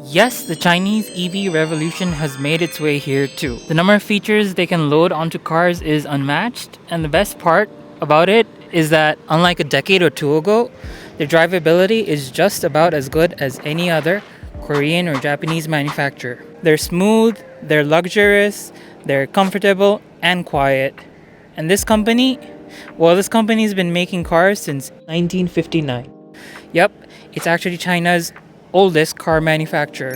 Yes, the Chinese EV revolution has made its way here too. The number of features they can load onto cars is unmatched, and the best part about it is that, unlike a decade or two ago, the drivability is just about as good as any other Korean or Japanese manufacturer. They're smooth, they're luxurious, they're comfortable and quiet. And this company's been making cars since 1959. Yep, it's actually China's oldest car manufacturer.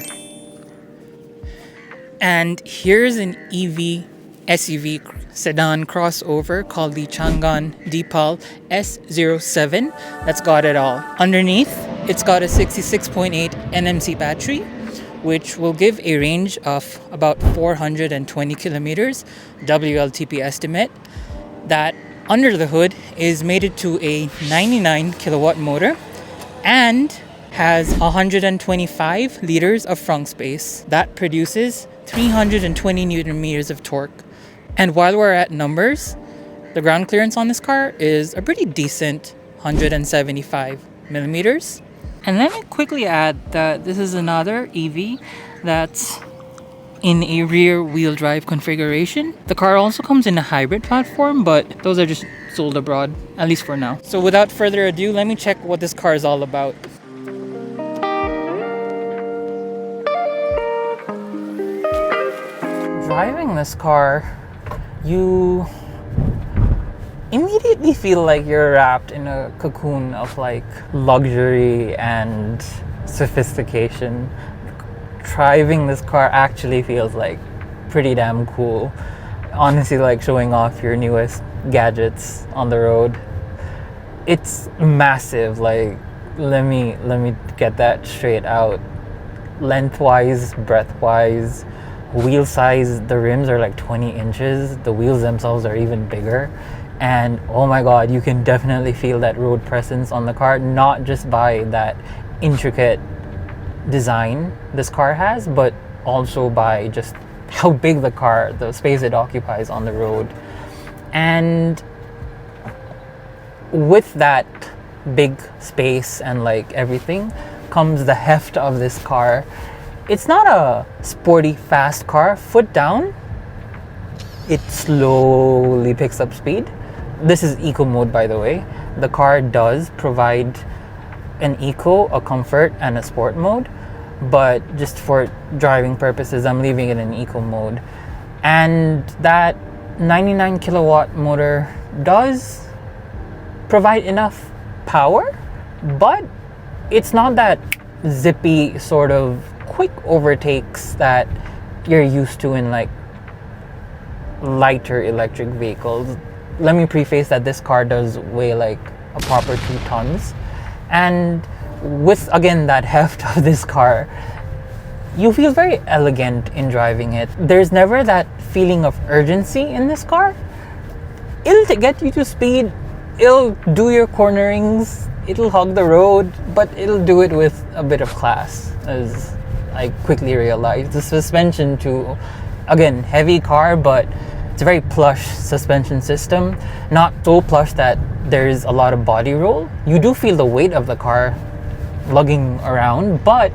And here's an EV SUV sedan crossover called the Changan Deepal S07 that's got it all. Underneath, it's got a 66.8 NMC battery, which will give a range of about 420 kilometers, WLTP estimate. That under the hood is mated to a 99 kilowatt motor and has 125 liters of frunk space. That produces 320 newton meters of torque. And while we're at numbers, the ground clearance on this car is a pretty decent 175 millimeters. And let me quickly add that this is another EV that's in a rear wheel drive configuration. The car also comes in a hybrid platform, but those are just sold abroad, at least for now. So without further ado, let me check what this car is all about. Driving this car, you immediately feel like you're wrapped in a cocoon of like luxury and sophistication. Driving this car actually feels like pretty damn cool. Honestly, like showing off your newest gadgets on the road. It's massive. Like, let me get that straight out. Lengthwise, breadthwise, wheel size, the rims are like 20 inches. The wheels themselves are even bigger. And oh my god, you can definitely feel that road presence on the car, not just by that intricate design this car has, but also by just how big the space it occupies on the road. And with that big space and like everything comes the heft of this car. It's not a sporty fast car. Foot down, it slowly picks up speed. This is eco mode, by the way. The car does provide an eco, a comfort, and a sport mode, but just for driving purposes, I'm leaving it in eco mode. And that 99 kilowatt motor does provide enough power, but it's not that zippy sort of quick overtakes that you're used to in like lighter electric vehicles. Let me preface that this car does weigh like a proper 2 tons. And with, again, that heft of this car, you feel very elegant in driving it. There's never that feeling of urgency in this car. It'll get you to speed, it'll do your cornerings, it'll hug the road, but it'll do it with a bit of class, as I quickly realized. The suspension too, again, heavy car, but it's a very plush suspension system. Not so plush that there's a lot of body roll. You do feel the weight of the car lugging around, but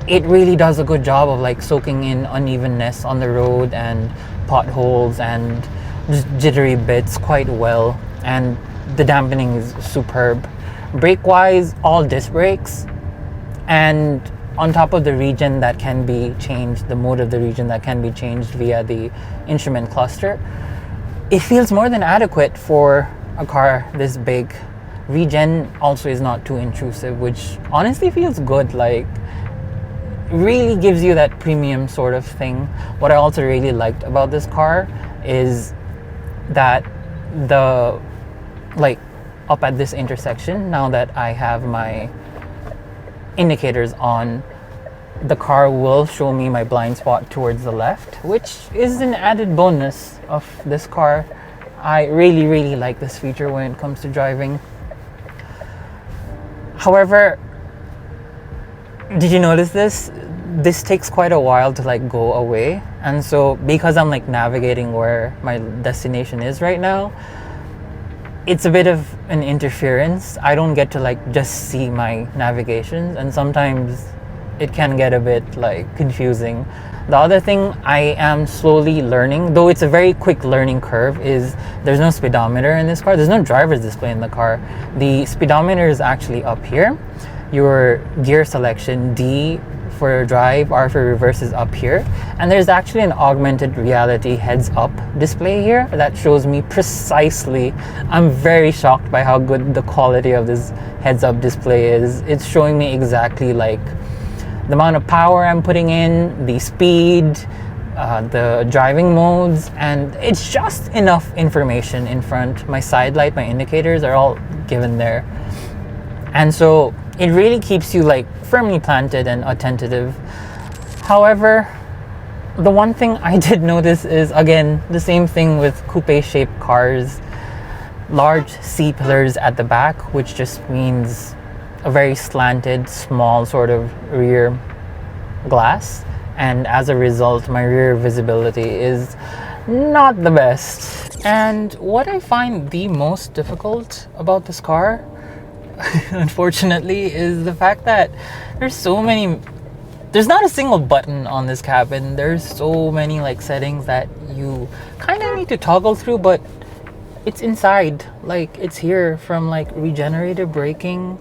it really does a good job of like soaking in unevenness on the road and potholes and just jittery bits quite well. And the dampening is superb. Brake wise, all disc brakes, and on top of the regen that can be changed, the mode of the regen that can be changed via the instrument cluster, it feels more than adequate for a car this big. Regen also is not too intrusive, which honestly feels good. Like, really gives you that premium sort of thing. What I also really liked about this car is that the, like, up at this intersection, now that I have my indicators on, the car will show me my blind spot towards the left, which is an added bonus of this car. I really like this feature when it comes to driving. However, did you notice this? This takes quite a while to like go away, and so because I'm like navigating where my destination is right now, it's a bit of an interference. I don't get to like just see my navigations, and sometimes it can get a bit like confusing. The other thing I am slowly learning, though it's a very quick learning curve, is there's no speedometer in this car. There's no driver's display in the car. The speedometer is actually up here. Your gear selection, D for drive, R for reverse, is up here. And there's actually an augmented reality heads up display here that shows me precisely. I'm very shocked by how good the quality of this heads up display is. It's showing me exactly like the amount of power I'm putting in, the speed, the driving modes, and it's just enough information in front. My side light, my indicators are all given there. And so it really keeps you like firmly planted and attentive. However, the one thing I did notice is, again, the same thing with coupe shaped cars, large C pillars at the back, which just means a very slanted, small sort of rear glass, and as a result my rear visibility is not the best. And what I find the most difficult about this car unfortunately is the fact that there's not a single button on this cabin. There's so many like settings that you kind of need to toggle through, but it's inside, like it's here, from like regenerative braking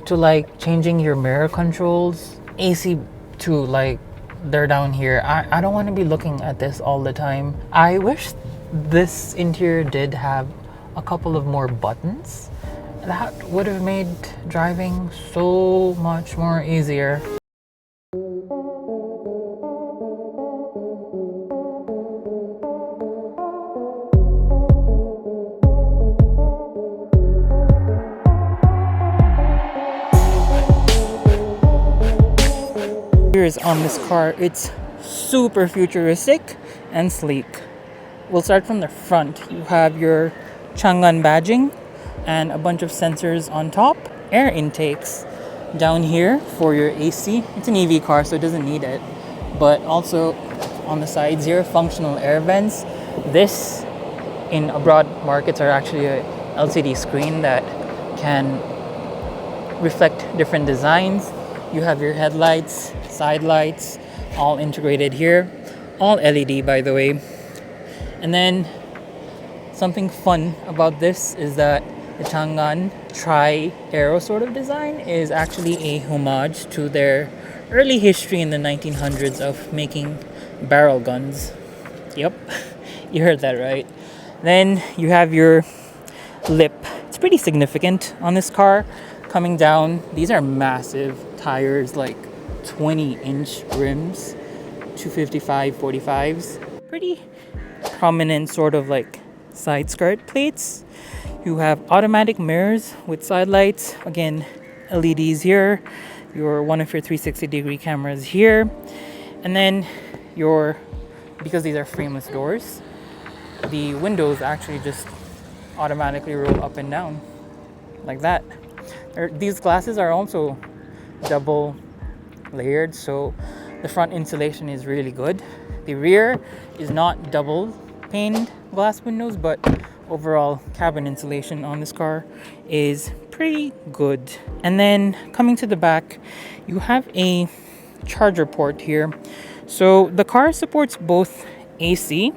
to like changing your mirror controls, AC to like they're down here. I don't want to be looking at this all the time. I wish this interior did have a couple of more buttons. That would have made driving so much more easier. On this car, it's super futuristic and sleek. We'll start from the front. You have your Changan badging and a bunch of sensors on top, air intakes down here for your AC. It's an EV car, so it doesn't need it, but also on the sides here, functional air vents. This in abroad markets are actually a LCD screen that can reflect different designs. You have your headlights, side lights, all integrated here, all LED by the way. And then something fun about this is that the Changan tri-aero sort of design is actually a homage to their early history in the 1900s of making barrel guns. Yep, you heard that right. Then you have your lip. It's pretty significant on this car. Coming down, these are massive tires, like 20-inch rims, 255 45s. Pretty prominent sort of like side skirt plates. You have automatic mirrors with side lights, again LEDs here, one of your 360-degree cameras here, and then because these are frameless doors, the windows actually just automatically roll up and down like that. These glasses are also double layered, so the front insulation is really good. The rear is not double paned glass windows, but overall cabin insulation on this car is pretty good. And then coming to the back, you have a charger port here. So the car supports both AC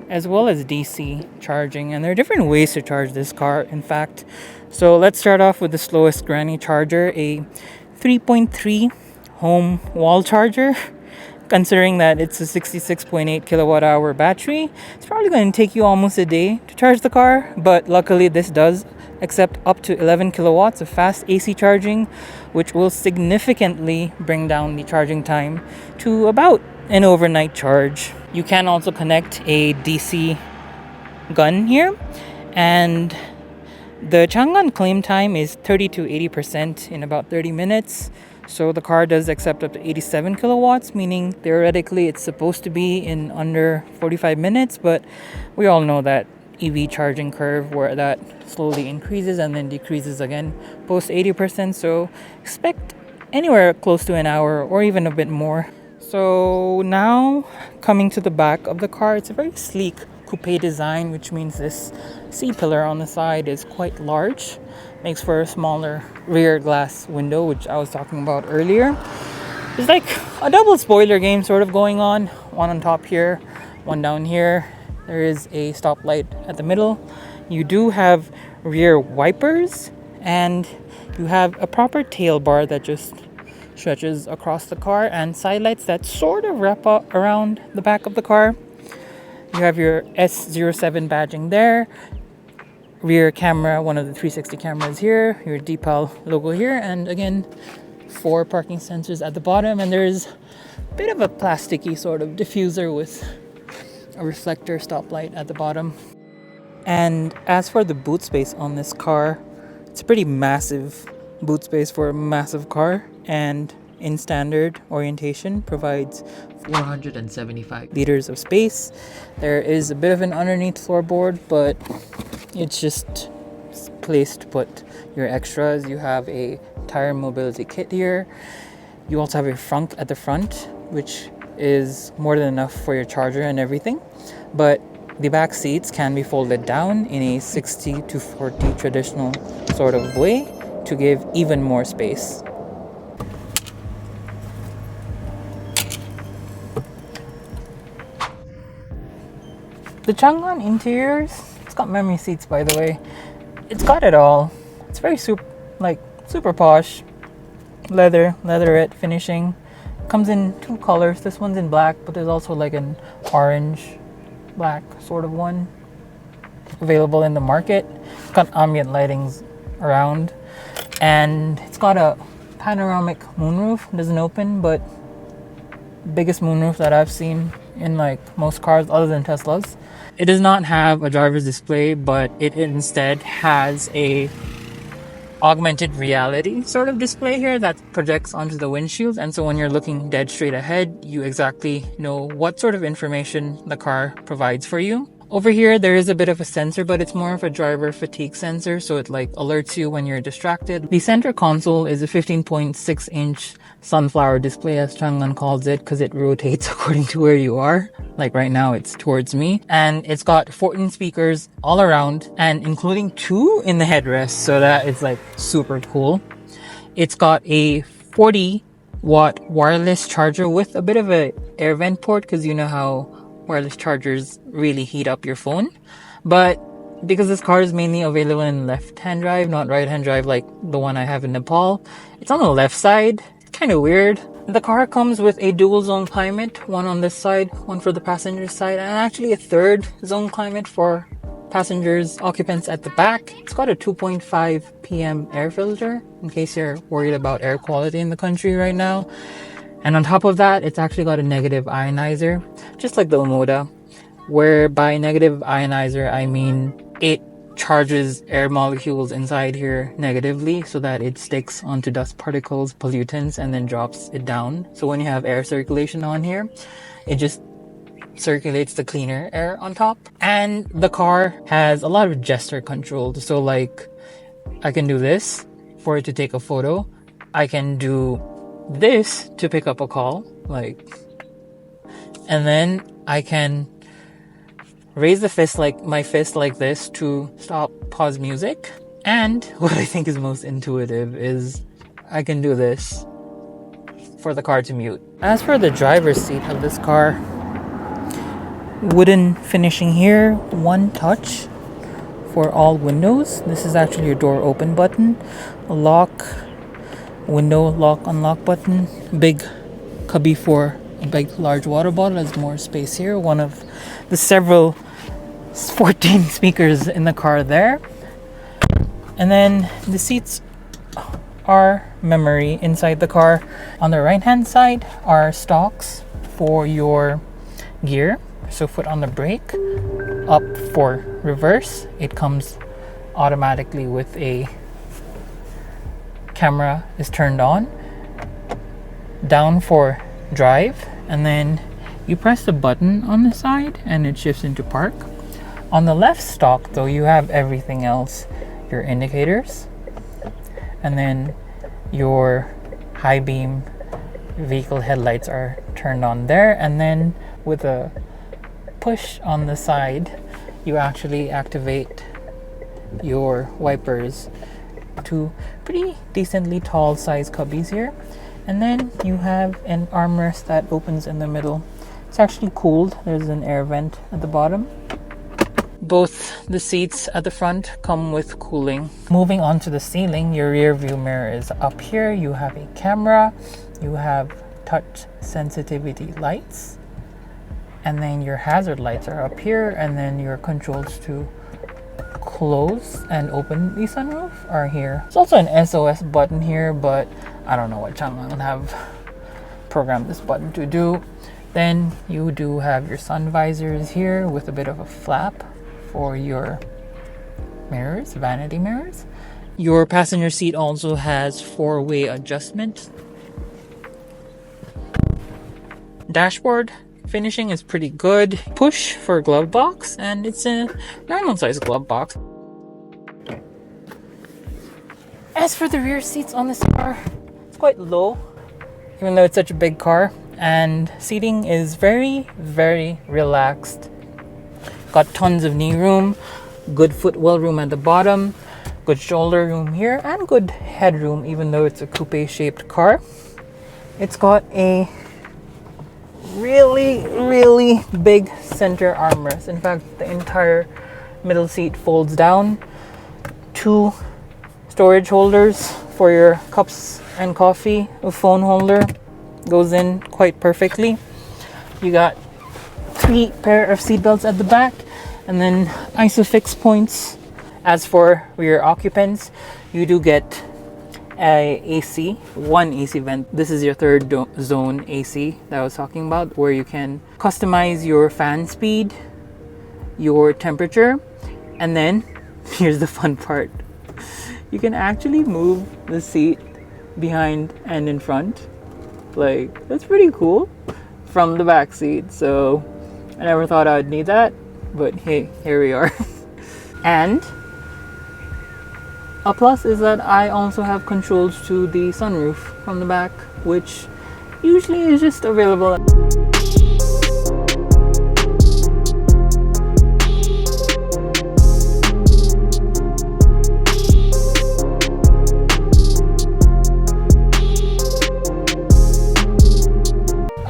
as well as DC charging, and there are different ways to charge this car, in fact. So let's start off with the slowest granny charger, a 3.3 home wall charger. Considering that it's a 66.8 kilowatt hour battery, it's probably going to take you almost a day to charge the car, but luckily this does accept up to 11 kilowatts of fast AC charging, which will significantly bring down the charging time to about an overnight charge. You can also connect a DC gun here, and the Changan claim time is 30 to 80% in about 30 minutes. So the car does accept up to 87 kilowatts, meaning theoretically it's supposed to be in under 45 minutes, but we all know that EV charging curve where that slowly increases and then decreases again post 80%. So expect anywhere close to an hour or even a bit more. So now coming to the back of the car, it's a very sleek coupe design, which means this C-pillar on the side is quite large. Makes for a smaller rear glass window, which I was talking about earlier. There's like a double spoiler game sort of going on. One on top here, one down here. There is a stoplight at the middle. You do have rear wipers, and you have a proper tail bar that just stretches across the car, and side lights that sort of wrap up around the back of the car. You have your S07 badging there. Rear camera, one of the 360 cameras here. Your Deepal logo here, and again, 4 parking sensors at the bottom, and there's a bit of a plasticky sort of diffuser with a reflector stoplight at the bottom. And as for the boot space on this car, it's a pretty massive boot space for a massive car, and in standard orientation provides 475 liters of space. There is a bit of an underneath floorboard, but it's just place to put your extras. You have a tire mobility kit here. You also have a frunk at the front, which is more than enough for your charger and everything. But the back seats can be folded down in a 60 to 40 traditional sort of way to give even more space. The Changan interiors, it's got memory seats, by the way. It's got it all. It's very super posh. Leatherette finishing. Comes in 2 colors. This one's in black, but there's also like an orange black sort of one available in the market. It's got ambient lightings around, and it's got a panoramic moonroof. It doesn't open, but biggest moonroof that I've seen in like most cars other than Teslas. It does not have a driver's display, but it instead has a augmented reality sort of display here that projects onto the windshield, and so when you're looking dead straight ahead, you exactly know what sort of information the car provides for you. Over here, there is a bit of a sensor, but it's more of a driver fatigue sensor, so it like alerts you when you're distracted. The center console is a 15.6 inch sunflower display, as Changan calls it, because it rotates according to where you are. Like right now, it's towards me. And it's got 14 speakers all around, and including 2 in the headrest, so that is like super cool. It's got a 40-watt wireless charger with a bit of a air vent port, because you know how wireless chargers really heat up your phone. But because this car is mainly available in left-hand drive, not right-hand drive like the one I have in Nepal, it's on the left side. It's kind of weird. The car comes with a dual zone climate, one on this side, one for the passenger side, and actually a third zone climate for passengers, occupants at the back. It's got a 2.5 PM air filter in case you're worried about air quality in the country right now. And on top of that, it's actually got a negative ionizer, just like the Omoda, where by negative ionizer, I mean it charges air molecules inside here negatively so that it sticks onto dust particles, pollutants, and then drops it down. So when you have air circulation on here, it just circulates the cleaner air on top. And the car has a lot of gesture control. So like, I can do this for it to take a photo. I can do this to pick up a call, and then I can raise the fist, like my fist like this, to stop, pause music. And what I think is most intuitive is I can do this for the car to mute. As for the driver's seat of this car, wooden finishing here, one touch for all windows. This is actually your door open button, lock, window lock unlock button, big cubby for a big large water bottle. There's more space here, one of the several 14 speakers in the car there. And then the seats are memory inside the car. On the right hand side are stalks for your gear, so foot on the brake, up for reverse. It comes automatically with a camera is turned on, down for drive, and then you press the button on the side and it shifts into park. On the left stalk though, you have everything else, your indicators, and then your high beam vehicle headlights are turned on there, and then with a push on the side you actually activate your wipers. Two pretty decently tall size cubbies here, And then you have an armrest that opens in the middle. It's actually cooled. There's an air vent at the bottom. Both the seats at the front come with cooling. Moving on to the ceiling, your rear view mirror is up here. You have a camera. You have touch sensitivity lights. And then your hazard lights are up here. And then your controls to close and open the sunroof are here. There's also an SOS button here, but I don't know what Changan have programmed this button to do. Then you do have your sun visors here with a bit of a flap for your mirrors, vanity mirrors. Your passenger seat also has 4-way adjustment. Dashboard finishing is pretty good. Push for glove box, and it's a normal size glove box. As for the rear seats on this car, it's quite low, even though it's such a big car, and seating is very, very relaxed. Got tons of knee room, good footwell room at the bottom, good shoulder room here, and good headroom, even though it's a coupe shaped car. It's got a really, really big center armrest. In fact, the entire middle seat folds down. 2 storage holders for your cups and coffee. A phone holder goes in quite perfectly. You got 3 pair of seat belts at the back, and then ISOFIX points. As for rear occupants, you do get a AC, 1 AC vent. This is your third zone AC that I was talking about, where you can customize your fan speed, your temperature, and then here's the fun part. You can actually move the seat behind and in front. Like, that's pretty cool from the back seat. So I never thought I'd need that, but hey, here we are. And a plus is that I also have controls to the sunroof from the back, which usually is just available.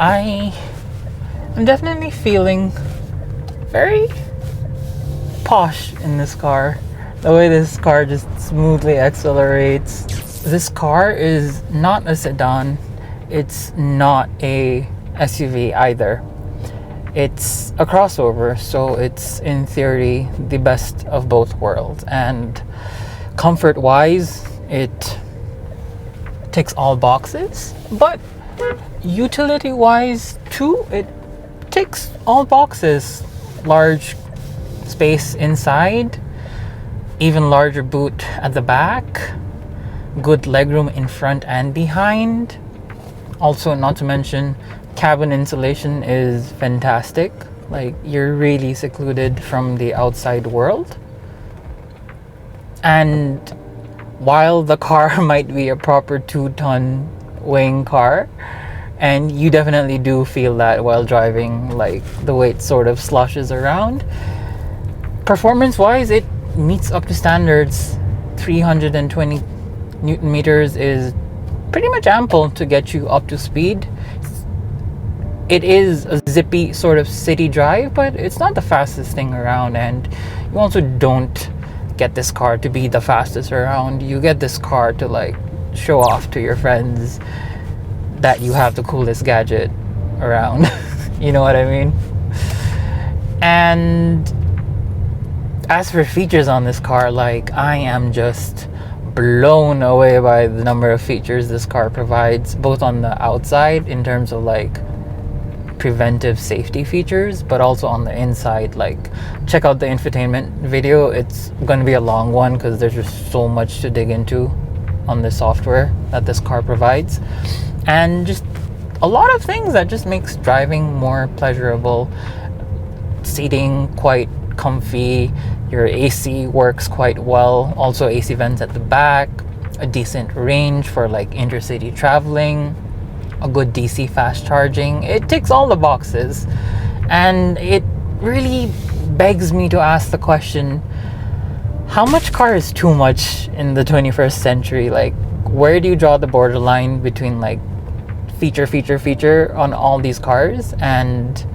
I am definitely feeling very posh in this car. The way this car just smoothly accelerates. This car is not a sedan. It's not a SUV either. It's a crossover, so it's in theory the best of both worlds. And comfort-wise, it ticks all boxes, but utility-wise too, it ticks all boxes. Large space inside, even larger boot at the back, good legroom in front and behind. Also, not to mention, cabin insulation is fantastic. Like, you're really secluded from the outside world. And while the car might be a proper 2-ton weighing car, and you definitely do feel that while driving, like the weight sort of sloshes around, performance-wise, it meets up to standards. 320 Newton meters is pretty much ample to get you up to speed. It is a zippy sort of city drive, but it's not the fastest thing around, and you also don't get this car to be the fastest around. You get this car to like show off to your friends that you have the coolest gadget around. You know what I mean? And as for features on this car, like, I am just blown away by the number of features this car provides, both on the outside in terms of like preventive safety features, but also on the inside. Like, check out the infotainment video. It's going to be a long one because there's just so much to dig into on the software that this car provides, and just a lot of things that just makes driving more pleasurable. Seating quite comfy, your AC works quite well, also AC vents at the back, a decent range for like intercity traveling, a good DC fast charging. It ticks all the boxes, and it really begs me to ask the question, how much car is too much in the 21st century? Like, where do you draw the borderline between like feature on all these cars and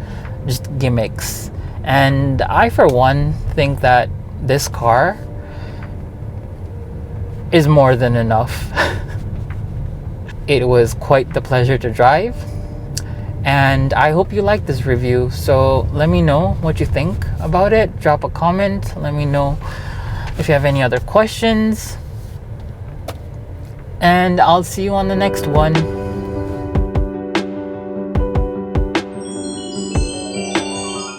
just gimmicks. And I, for one, think that this car is more than enough. It was quite the pleasure to drive, and I hope you liked this review. So let me know what you think about it. Drop a comment. Let me know if you have any other questions, and I'll see you on the next one.